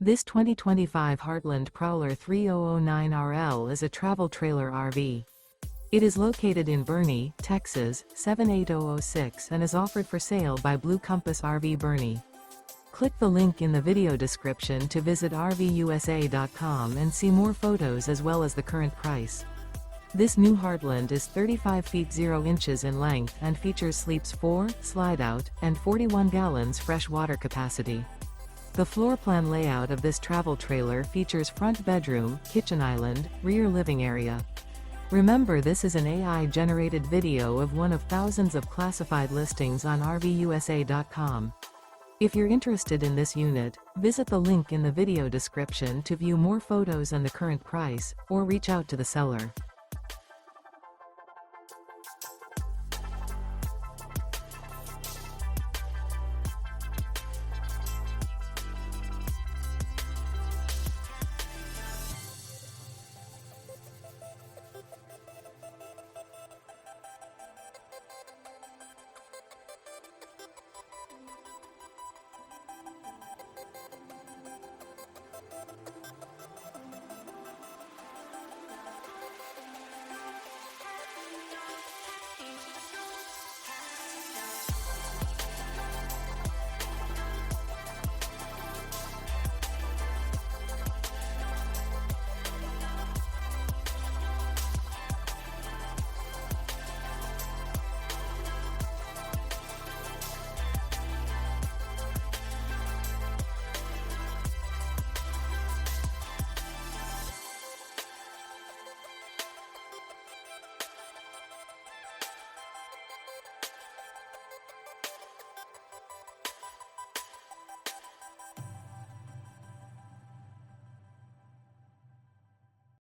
This 2025 Heartland Prowler 3009RL is a travel trailer RV. It is located in Boerne, Texas, 78006 and is offered for sale by Blue Compass RV Boerne. Click the link in the video description to visit RVUSA.com and see more photos as well as the current price. This new Heartland is 35 feet 0 inches in length and features sleeps 4, Slideout, and 41 gallons fresh water capacity. The floor plan layout of this travel trailer features front bedroom, kitchen island, rear living area. Remember, this is an AI-generated video of one of thousands of classified listings on RVUSA.com. If you're interested in this unit, visit the link in the video description to view more photos and the current price, or reach out to the seller.